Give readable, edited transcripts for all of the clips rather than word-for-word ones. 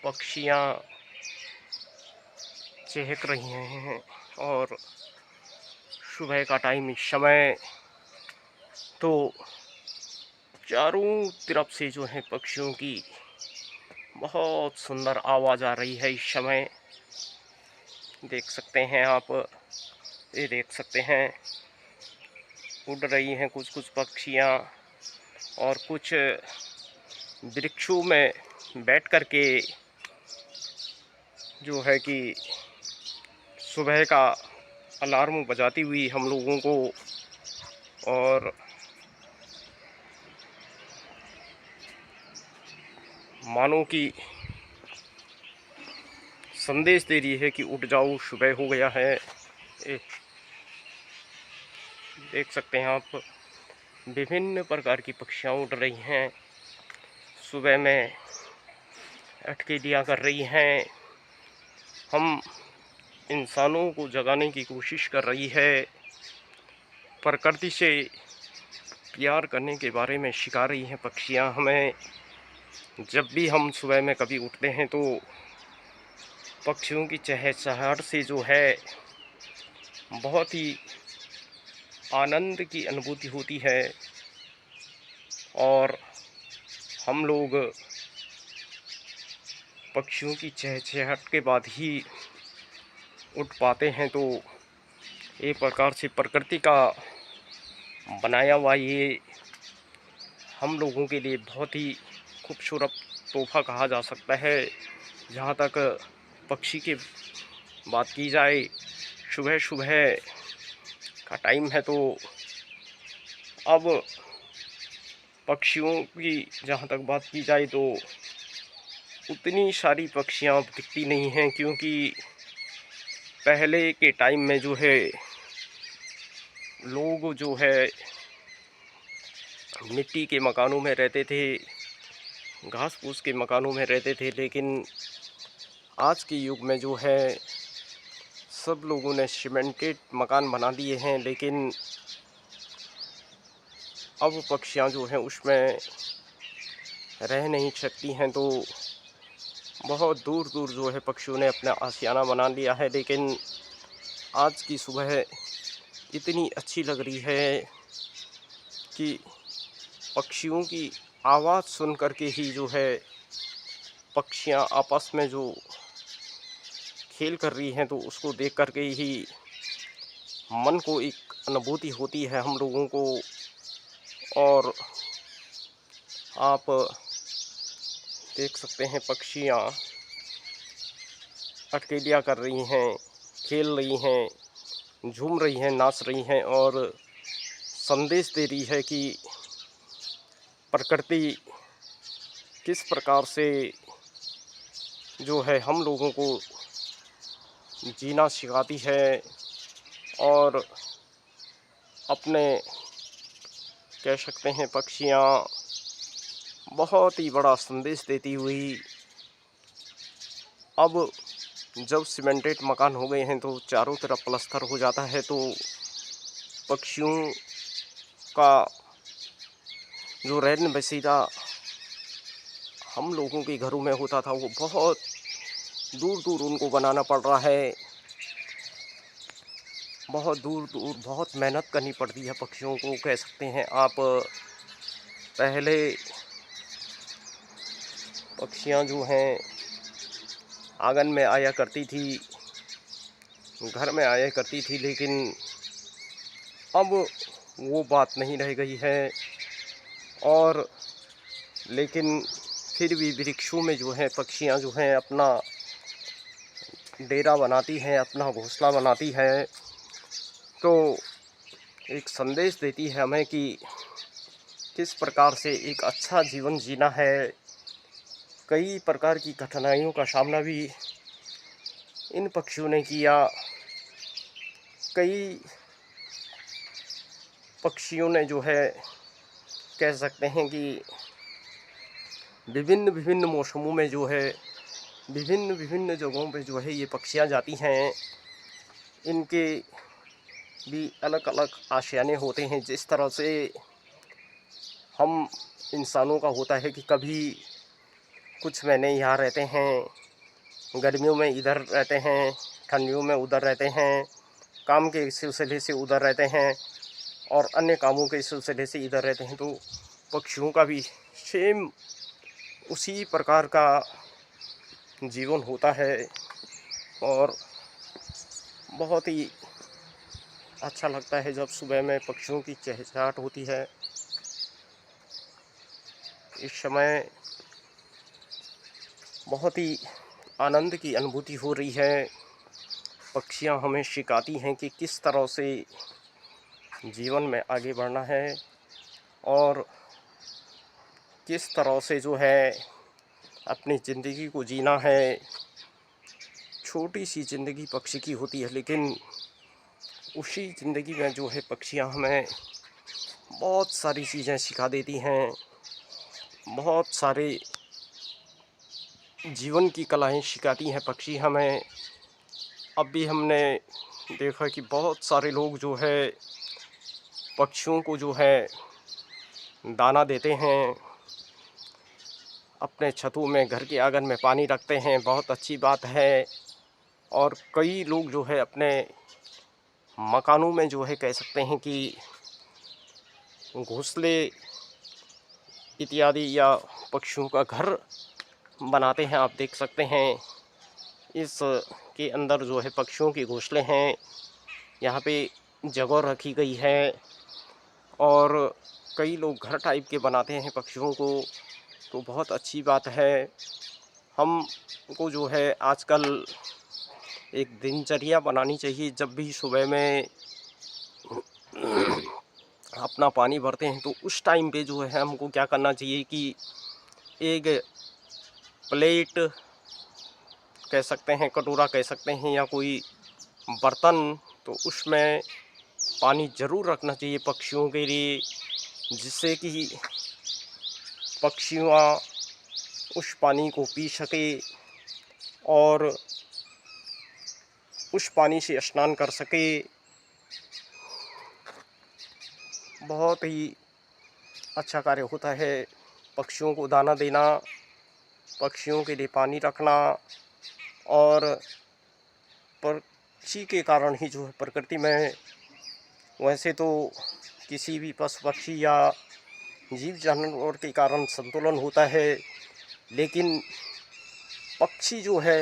पक्षियाँ चहक रही हैं और सुबह का टाइम इस समय तो चारों तरफ से जो है पक्षियों की बहुत सुंदर आवाज़ आ रही है इस समय। देख सकते हैं आप, ये देख सकते हैं उड़ रही हैं कुछ कुछ पक्षियाँ और कुछ वृक्षों में बैठ कर के जो है कि सुबह का अलार्म बजाती हुई हम लोगों को और मानो कि संदेश दे रही है कि उठ जाओ सुबह हो गया है। देख सकते हैं आप, विभिन्न प्रकार की पक्षियाँ उड़ रही हैं, सुबह में अटके दिया कर रही हैं, हम इंसानों को जगाने की कोशिश कर रही है, प्रकृति से प्यार करने के बारे में सिखा रही हैं पक्षियाँ हमें। जब भी हम सुबह में कभी उठते हैं तो पक्षियों की चहचहाहट से जो है बहुत ही आनंद की अनुभूति होती है और हम लोग पक्षियों की चहचहाहट के बाद ही उठ पाते हैं। तो एक प्रकार से प्रकृति का बनाया हुआ ये हम लोगों के लिए बहुत ही खूबसूरत तोहफ़ा कहा जा सकता है। जहाँ तक पक्षी की बात की जाए, सुबह सुबह का टाइम है तो अब पक्षियों की जहाँ तक बात की जाए तो उतनी सारी पक्षियाँ अब दिखती नहीं हैं, क्योंकि पहले के टाइम में जो है लोग जो है मिट्टी के मकानों में रहते थे, घास फूस के मकानों में रहते थे, लेकिन आज के युग में जो है सब लोगों ने सीमेंटेड मकान बना दिए हैं। लेकिन अब पक्षियाँ जो हैं उसमें रह नहीं सकती हैं, तो बहुत दूर दूर जो है पक्षियों ने अपना आशियाना बना लिया है। लेकिन आज की सुबह इतनी अच्छी लग रही है कि पक्षियों की आवाज़ सुन कर के ही जो है पक्षियाँ आपस में जो खेल कर रही हैं तो उसको देख कर के ही मन को एक अनुभूति होती है हम लोगों को। और आप देख सकते हैं पक्षियाँ अटकेलियाँ कर रही हैं, खेल रही हैं, झूम रही हैं, नाच रही हैं और संदेश दे रही है कि प्रकृति किस प्रकार से जो है हम लोगों को जीना सिखाती है और अपने कह सकते हैं पक्षियाँ बहुत ही बड़ा संदेश देती हुई। अब जब सीमेंटेड मकान हो गए हैं तो चारों तरफ प्लास्टर हो जाता है, तो पक्षियों का जो रैन बसेरा हम लोगों के घरों में होता था वो बहुत दूर दूर उनको बनाना पड़ रहा है, बहुत दूर दूर बहुत मेहनत करनी पड़ती है पक्षियों को, कह सकते हैं आप। पहले पक्षियाँ जो हैं आंगन में आया करती थी, घर में आया करती थी, लेकिन अब वो बात नहीं रह गई है। और लेकिन फिर भी वृक्षों में जो है पक्षियाँ जो हैं अपना डेरा बनाती हैं, अपना घोंसला बनाती हैं, तो एक संदेश देती है हमें कि किस प्रकार से एक अच्छा जीवन जीना है। कई प्रकार की कठिनाइयों का सामना भी इन पक्षियों ने किया। कई पक्षियों ने जो है कह सकते हैं कि विभिन्न विभिन्न मौसमों में जो है विभिन्न विभिन्न जगहों पे जो है ये पक्षियाँ जाती हैं। इनके भी अलग अलग आशियाने होते हैं। जिस तरह से हम इंसानों का होता है कि कभी कुछ महीने यहाँ रहते हैं, गर्मियों में इधर रहते हैं, ठंडियों में उधर रहते हैं, काम के सिलसिले से उधर रहते हैं और अन्य कामों के सिलसिले से इधर रहते हैं। तो पक्षियों का भी सेम उसी प्रकार का जीवन होता है और बहुत ही अच्छा लगता है जब सुबह में पक्षियों की चहचहाट होती है। इस समय बहुत ही आनंद की अनुभूति हो रही है। पक्षियाँ हमें सिखाती हैं कि किस तरह से जीवन में आगे बढ़ना है और किस तरह से जो है अपनी ज़िंदगी को जीना है। छोटी सी ज़िंदगी पक्षी की होती है, लेकिन उसी ज़िंदगी में जो है पक्षियाँ हमें बहुत सारी चीज़ें सिखा देती हैं, बहुत सारे जीवन की कलाएँ सिखाती हैं पक्षी हमें। अब भी हमने देखा कि बहुत सारे लोग जो है पक्षियों को जो है दाना देते हैं, अपने छतों में, घर के आंगन में पानी रखते हैं, बहुत अच्छी बात है। और कई लोग जो है अपने मकानों में जो है कह सकते हैं कि घोंसले इत्यादि या पक्षियों का घर बनाते हैं। आप देख सकते हैं इस के अंदर जो है पक्षियों के घोंसले हैं, यहाँ पे जगह रखी गई है और कई लोग घर टाइप के बनाते हैं पक्षियों को, तो बहुत अच्छी बात है। हमको जो है आजकल एक दिनचर्या बनानी चाहिए। जब भी सुबह में अपना पानी भरते हैं तो उस टाइम पे जो है हमको क्या करना चाहिए कि एक प्लेट कह सकते हैं, कटोरा कह सकते हैं या कोई बर्तन, तो उसमें पानी ज़रूर रखना चाहिए पक्षियों के लिए, जिससे कि पक्षियाँ उस पानी को पी सके और उस पानी से स्नान कर सके। बहुत ही अच्छा कार्य होता है पक्षियों को दाना देना, पक्षियों के लिए पानी रखना। और पक्षी के कारण ही जो है प्रकृति में, वैसे तो किसी भी पशु पक्षी या जीव जानवर के कारण संतुलन होता है, लेकिन पक्षी जो है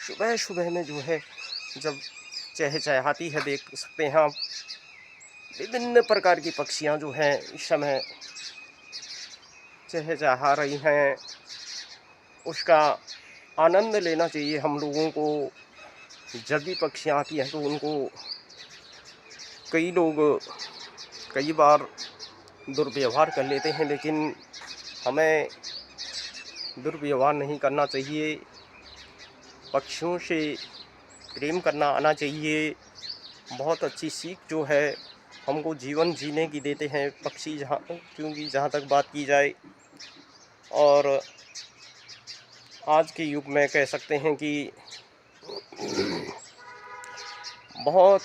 सुबह सुबह में जो है जब चहचहाती है, देख सकते हैं आप, विभिन्न प्रकार की पक्षियां जो हैं इस समय चहचहा रही हैं। उसका आनंद लेना चाहिए हम लोगों को। जब भी पक्षियां आती हैं तो उनको कई लोग कई बार दुर्व्यवहार कर लेते हैं, लेकिन हमें दुर्व्यवहार नहीं करना चाहिए। पक्षियों से प्रेम करना आना चाहिए। बहुत अच्छी सीख जो है हमको जीवन जीने की देते हैं पक्षी, क्योंकि जहाँ तक बात की जाए, और आज के युग में कह सकते हैं कि बहुत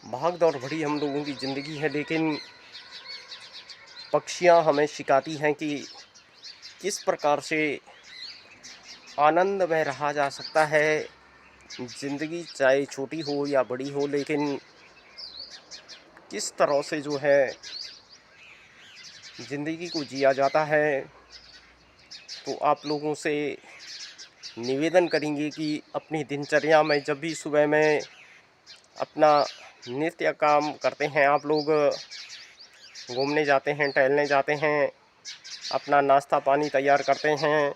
भाग दौड़ भरी हम लोगों की ज़िंदगी है, लेकिन पक्षियाँ हमें सिखाती हैं कि किस प्रकार से आनंद में रहा जा सकता है। ज़िंदगी चाहे छोटी हो या बड़ी हो, लेकिन किस तरह से जो है ज़िंदगी को जिया जाता है। तो आप लोगों से निवेदन करेंगे कि अपनी दिनचर्या में जब भी सुबह में अपना नित्य काम करते हैं, आप लोग घूमने जाते हैं, टहलने जाते हैं, अपना नाश्ता पानी तैयार करते हैं,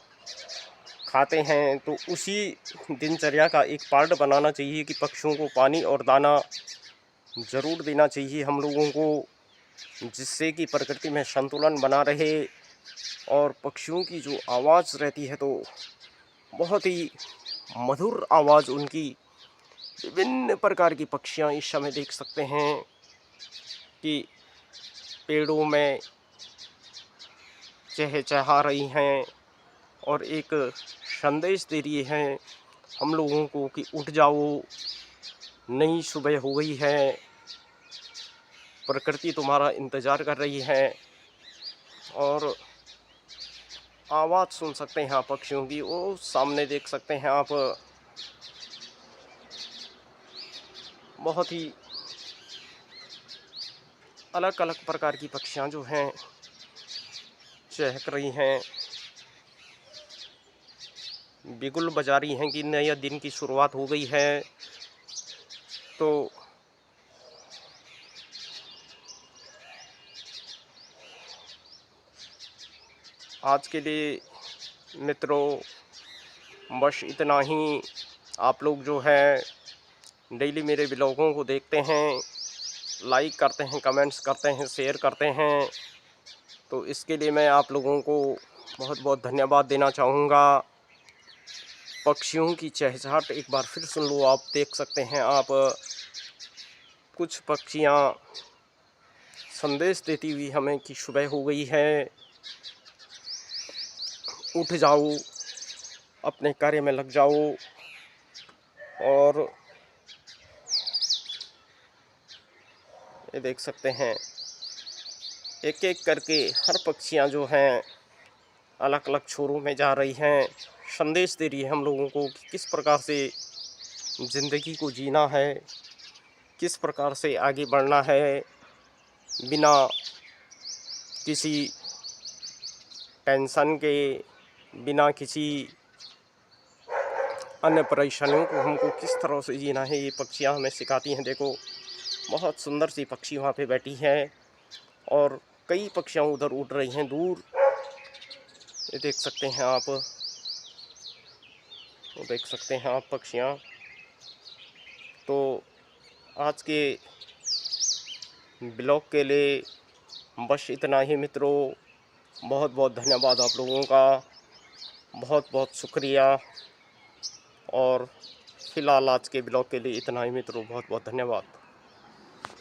खाते हैं, तो उसी दिनचर्या का एक पार्ट बनाना चाहिए कि पक्षियों को पानी और दाना ज़रूर देना चाहिए हम लोगों को, जिससे कि प्रकृति में संतुलन बना रहे। और पक्षियों की जो आवाज़ रहती है, तो बहुत ही मधुर आवाज़ उनकी। विभिन्न प्रकार की पक्षियाँ इस समय देख सकते हैं कि पेड़ों में चहचहा रही हैं और एक संदेश दे रही हैं हम लोगों को कि उठ जाओ, नई सुबह हो गई है, प्रकृति तुम्हारा इंतज़ार कर रही है। और आवाज़ सुन सकते हैं आप पक्षियों की। वो सामने देख सकते हैं आप, बहुत ही अलग अलग प्रकार की पक्षियाँ जो हैं चहक रही हैं, बिगुल बजा रही हैं कि नए दिन की शुरुआत हो गई है। तो आज के लिए मित्रों बस इतना ही। आप लोग जो है डेली मेरे ब्लॉगों को देखते हैं, लाइक करते हैं, कमेंट्स करते हैं, शेयर करते हैं, तो इसके लिए मैं आप लोगों को बहुत बहुत धन्यवाद देना चाहूँगा। पक्षियों की चहचहाट एक बार फिर सुन लो। आप देख सकते हैं आप, कुछ पक्षियाँ संदेश देती हुई हमें कि सुबह हो गई है, उठ जाओ, अपने कार्य में लग जाओ। और ये देख सकते हैं एक एक करके हर पक्षियाँ जो हैं अलग अलग छोरों में जा रही हैं, संदेश दे रही है हम लोगों को कि किस प्रकार से ज़िंदगी को जीना है, किस प्रकार से आगे बढ़ना है, बिना किसी टेंशन के, बिना किसी अन्य परेशानियों को हमको किस तरह से जीना है, ये पक्षियाँ हमें सिखाती हैं। देखो बहुत सुंदर सी पक्षी वहाँ पे बैठी है और कई पक्षियाँ उधर उड़ रही हैं दूर। ये देख सकते हैं आप, वो देख सकते हैं आप पक्षियाँ। तो आज के ब्लॉग के लिए बस इतना ही मित्रों। बहुत बहुत धन्यवाद आप लोगों का, बहुत बहुत शुक्रिया। और फ़िलहाल आज के ब्लॉग के लिए इतना ही मित्रों, बहुत बहुत धन्यवाद।